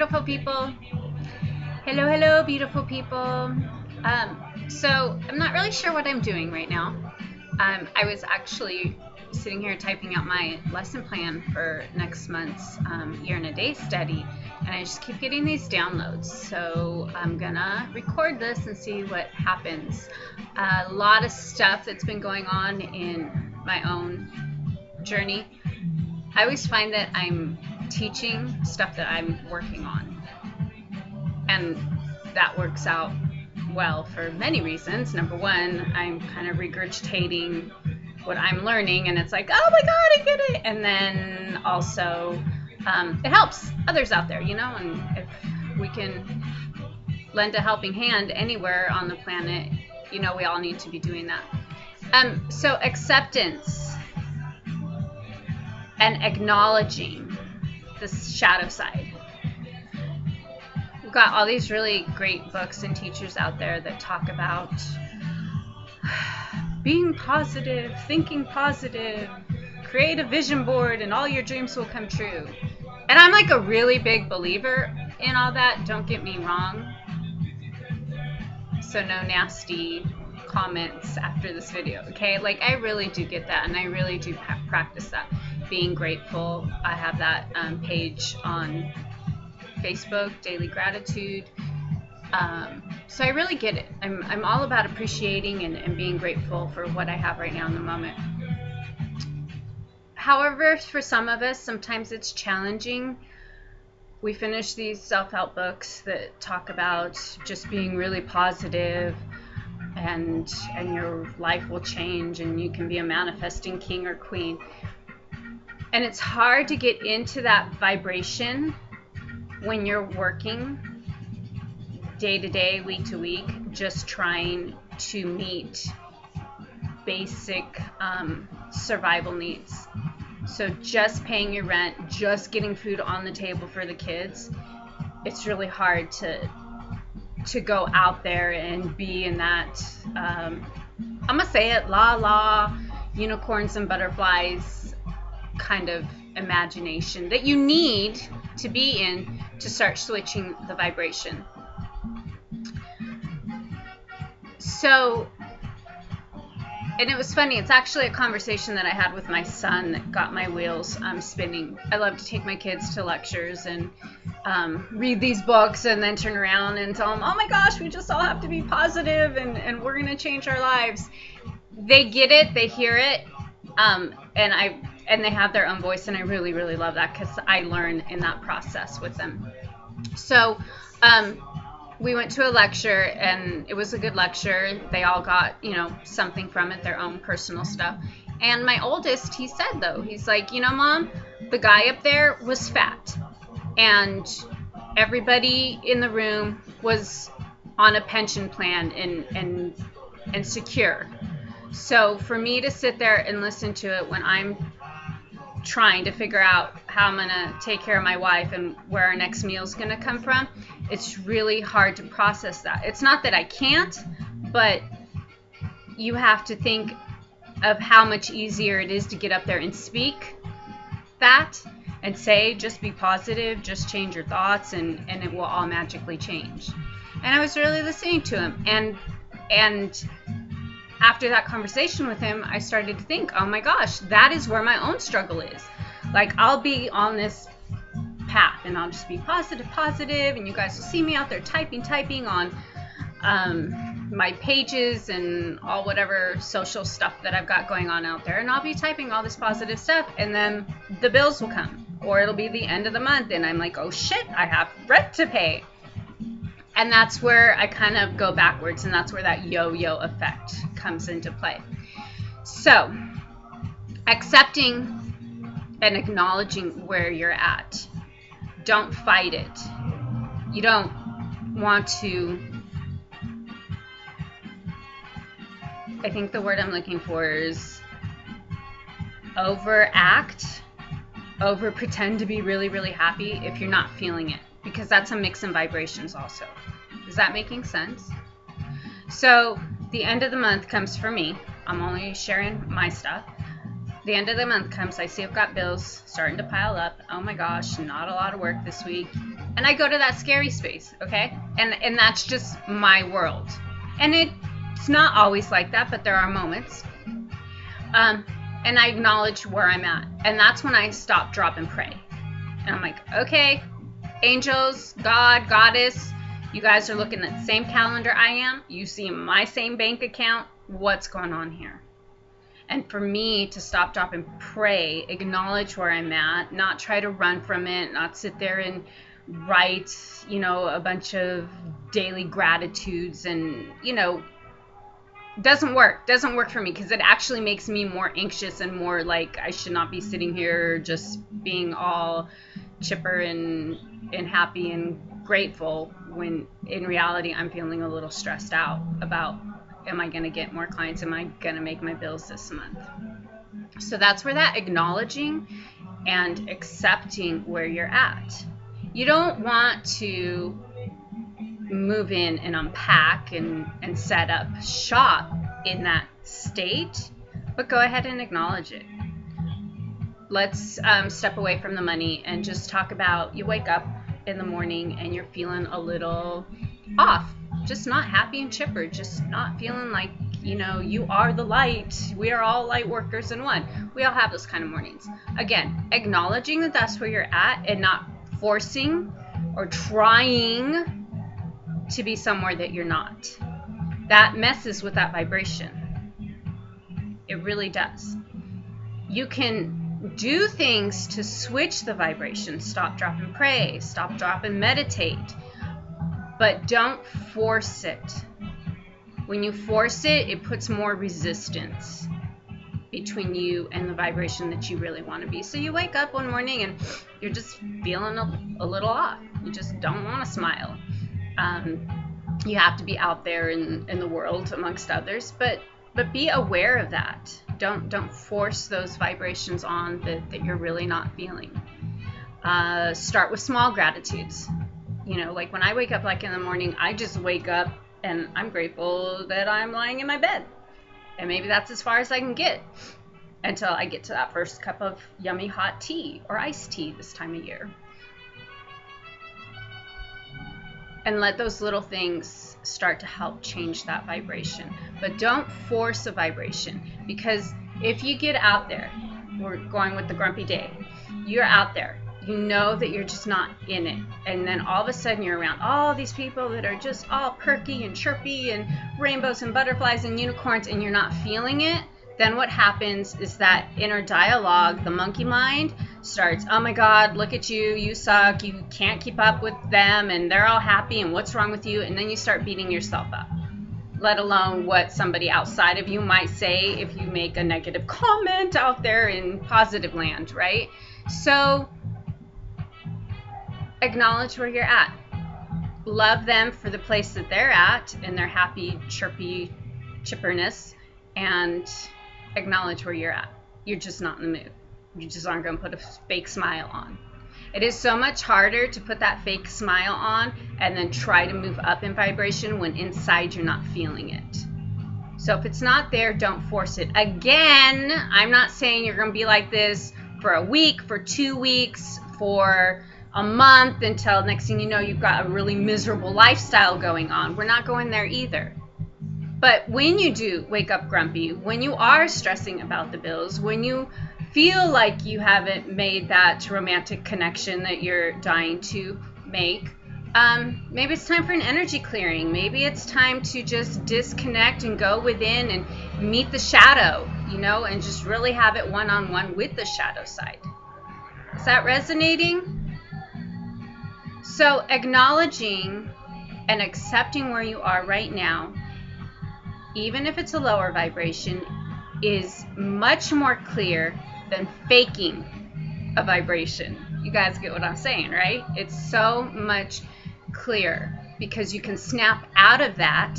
beautiful people. Hello, hello, beautiful people. So I'm not really sure what I'm doing right now. I was actually sitting here typing out my lesson plan for next month's year and a day study, and I just keep getting these downloads. So I'm gonna record this and see what happens. A lot of stuff that's been going on in my own journey. I always find that I'm teaching stuff that I'm working on, and that works out well for many reasons. Number one, I'm kind of regurgitating what I'm learning, and it's like, oh my god, I get it. And then also it helps others out there, you know, and if we can lend a helping hand anywhere on the planet, you know, we all need to be doing that. So acceptance and acknowledging the shadow side. We've got all these really great books and teachers out there that talk about being positive, thinking positive, create a vision board and all your dreams will come true. And I'm like a really big believer in all that, don't get me wrong. So no nasty comments after this video, okay? Like, I really do get that, and I really do practice that. Being grateful. I have that page on Facebook, Daily Gratitude. So I really get it. I'm all about appreciating and being grateful for what I have right now in the moment. However, for some of us, sometimes it's challenging. We finish these self-help books that talk about just being really positive, and your life will change and you can be a manifesting king or queen. And it's hard to get into that vibration when you're working day to day, week to week, just trying to meet basic survival needs. So just paying your rent, just getting food on the table for the kids, it's really hard to go out there and be in that, I'm gonna say it, la unicorns and butterflies kind of imagination that you need to be in to start switching the vibration. So, and it was funny, it's actually a conversation that I had with my son that got my wheels spinning. I love to take my kids to lectures and read these books and then turn around and tell them, oh my gosh, we just all have to be positive and we're going to change our lives. They get it, they hear it, and they have their own voice, and I really, really love that because I learn in that process with them. So we went to a lecture, and it was a good lecture. They all got, you know, something from it, their own personal stuff. And my oldest, he said, though, he's like, you know, Mom, the guy up there was fat, and everybody in the room was on a pension plan and secure. So for me to sit there and listen to it when I'm trying to figure out how I'm going to take care of my wife and where our next meal is going to come from, it's really hard to process that. It's not that I can't, but you have to think of how much easier it is to get up there and speak that and say, just be positive, just change your thoughts, and it will all magically change. And I was really listening to him, and after that conversation with him, I started to think, oh my gosh, that is where my own struggle is. Like, I'll be on this path and I'll just be positive, and you guys will see me out there typing on my pages and all whatever social stuff that I've got going on out there, and I'll be typing all this positive stuff, and then the bills will come, or it'll be the end of the month and I'm like, oh shit, I have rent to pay. And that's where I kind of go backwards, and that's where that yo-yo effect comes into play. So, accepting and acknowledging where you're at. Don't fight it. You don't want to, I think the word I'm looking for is overact, over pretend to be really, really happy if you're not feeling it. Because that's a mix in vibrations also. Is that making sense? So the end of the month comes for me. I'm only sharing my stuff. The end of the month comes, I see I've got bills starting to pile up. Oh my gosh, not a lot of work this week. And I go to that scary space, okay? And that's just my world. And it's not always like that, but there are moments. And I acknowledge where I'm at. And that's when I stop, drop, and pray. And I'm like, okay, angels, God, goddess, you guys are looking at the same calendar I am. You see my same bank account. What's going on here? And for me to stop, drop, and pray, acknowledge where I'm at, not try to run from it, not sit there and write, you know, a bunch of daily gratitudes and, you know, doesn't work for me, because it actually makes me more anxious and more like I should not be sitting here just being all chipper and happy and grateful, when in reality I'm feeling a little stressed out about, am I going to get more clients? Am I going to make my bills this month? So that's where that acknowledging and accepting where you're at. You don't want to move in and unpack and set up shop in that state, but go ahead and acknowledge it. Let's step away from the money and just talk about, you wake up in the morning and you're feeling a little off, just not happy and chipper, just not feeling like, you know, you are the light. We are all light workers in one. We all have those kind of mornings. Again, acknowledging that that's where you're at and not forcing or trying to be somewhere that you're not. That messes with that vibration. It really does. You can do things to switch the vibration. Stop, drop, and pray. Stop, drop, and meditate. But don't force it. When you force it, it puts more resistance between you and the vibration that you really want to be. So you wake up one morning and you're just feeling a little off. You just don't want to smile. You have to be out there in the world amongst others, but be aware of that. Don't force those vibrations on that you're really not feeling. Start with small gratitudes. You know, like when I wake up like in the morning, I just wake up and I'm grateful that I'm lying in my bed. And maybe that's as far as I can get until I get to that first cup of yummy hot tea or iced tea this time of year. And let those little things start to help change that vibration. But don't force a vibration, because if you get out there, we're going with the grumpy day, you're out there, you know that you're just not in it. And then all of a sudden you're around all these people that are just all perky and chirpy and rainbows and butterflies and unicorns, and you're not feeling it. Then what happens is that inner dialogue, the monkey mind, starts, oh my God, look at you, you suck, you can't keep up with them, and they're all happy, and what's wrong with you? And then you start beating yourself up, let alone what somebody outside of you might say if you make a negative comment out there in positive land, right? So acknowledge where you're at. Love them for the place that they're at and their happy, chirpy chipperness, and acknowledge where you're at. You're just not in the mood. You just aren't going to put a fake smile on. It is so much harder to put that fake smile on and then try to move up in vibration when inside you're not feeling it. So if it's not there, don't force it. Again, I'm not saying you're going to be like this for a week, for 2 weeks, for a month, until next thing you know you've got a really miserable lifestyle going on. We're not going there either. But when you do wake up grumpy, when you are stressing about the bills, when you feel like you haven't made that romantic connection that you're dying to make, maybe it's time for an energy clearing. Maybe it's time to just disconnect and go within and meet the shadow, you know, and just really have it one-on-one with the shadow side. Is that resonating? So acknowledging and accepting where you are right now, even if it's a lower vibration, is much more clear than faking a vibration. You guys get what I'm saying, right? It's so much clearer because you can snap out of that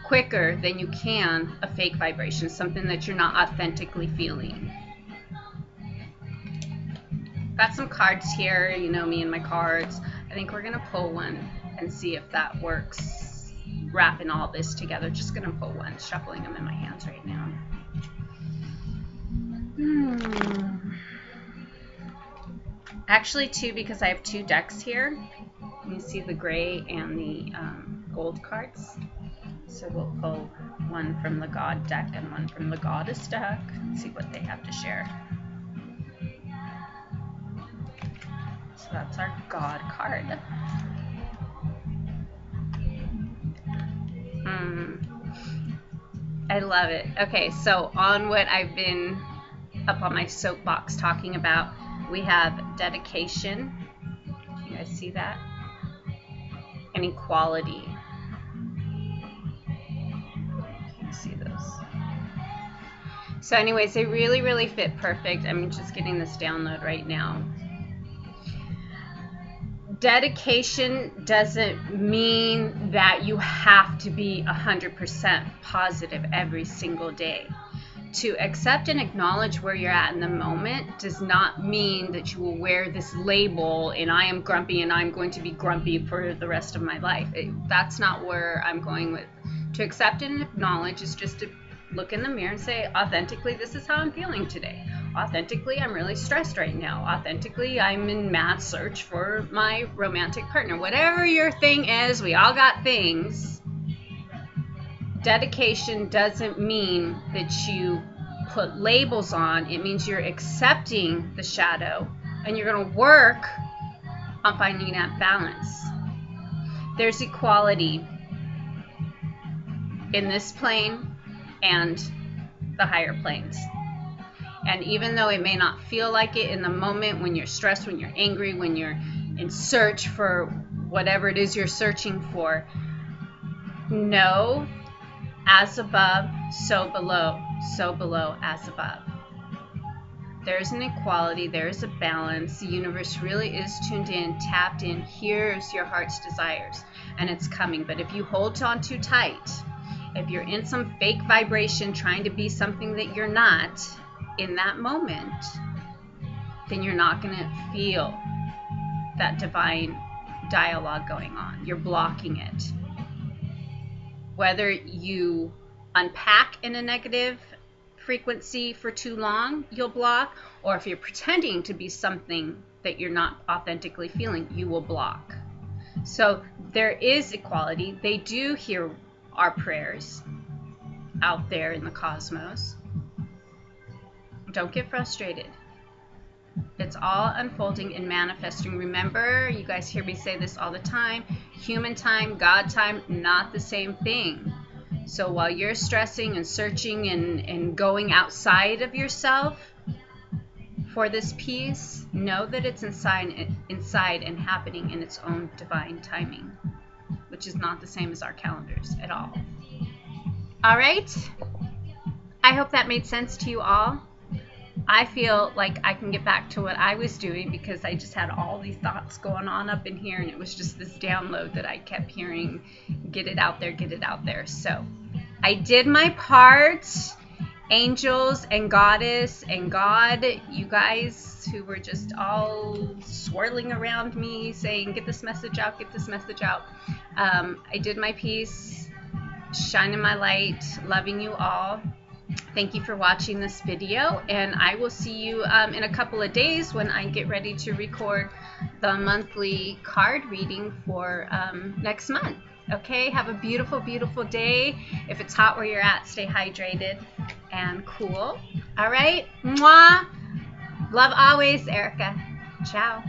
quicker than you can a fake vibration, something that you're not authentically feeling. Got some cards here, you know me and my cards. I think we're gonna pull one and see if that works. Wrapping all this together, just gonna pull one, shuffling them in my hands right now. Actually two, because I have two decks here. You see the gray and the gold cards. So we'll pull one from the God deck and one from the Goddess deck and see what they have to share. So that's our God card. I love it. Okay, so on what I've been up on my soapbox talking about, we have dedication. Can you guys see that? And equality. Can you see those? So anyways, they really, really fit perfect. I'm just getting this download right now. Dedication doesn't mean that you have to be 100% positive every single day. To accept and acknowledge where you're at in the moment does not mean that you will wear this label and I am grumpy and I'm going to be grumpy for the rest of my life. That's not where I'm going with. To accept and acknowledge is just to look in the mirror and say, authentically, this is how I'm feeling today. Authentically, I'm really stressed right now. Authentically, I'm in mad search for my romantic partner. Whatever your thing is, we all got things. Dedication doesn't mean that you put labels on. It means you're accepting the shadow and you're going to work on finding that balance. There's equality in this plane and the higher planes. And even though it may not feel like it in the moment, when you're stressed, when you're angry, when you're in search for whatever it is you're searching for, know, as above, so below as above. There's an equality, there's a balance. The universe really is tuned in, tapped in. Here's your heart's desires, and it's coming. But if you hold on too tight, if you're in some fake vibration trying to be something that you're not in that moment, then you're not going to feel that divine dialogue going on. You're blocking it. Whether you unpack in a negative frequency for too long, you'll block, or if you're pretending to be something that you're not authentically feeling, you will block. So there is equality. They do hear our prayers out there in the cosmos. Don't get frustrated. It's all unfolding and manifesting. Remember, you guys hear me say this all the time, human time, God time, not the same thing. So while you're stressing and searching and going outside of yourself for this peace, know that it's inside and happening in its own divine timing, which is not the same as our calendars at all. All right? I hope that made sense to you all. I feel like I can get back to what I was doing because I just had all these thoughts going on up in here, and it was just this download that I kept hearing, get it out there, get it out there. So I did my part. Angels and Goddess and God, you guys who were just all swirling around me saying, get this message out, get this message out. I did my piece, shining my light, loving you all. Thank you for watching this video, and I will see you in a couple of days when I get ready to record the monthly card reading for next month. Okay, have a beautiful, beautiful day. If it's hot where you're at, stay hydrated and cool. All right, mwah. Love always, Erica. Ciao.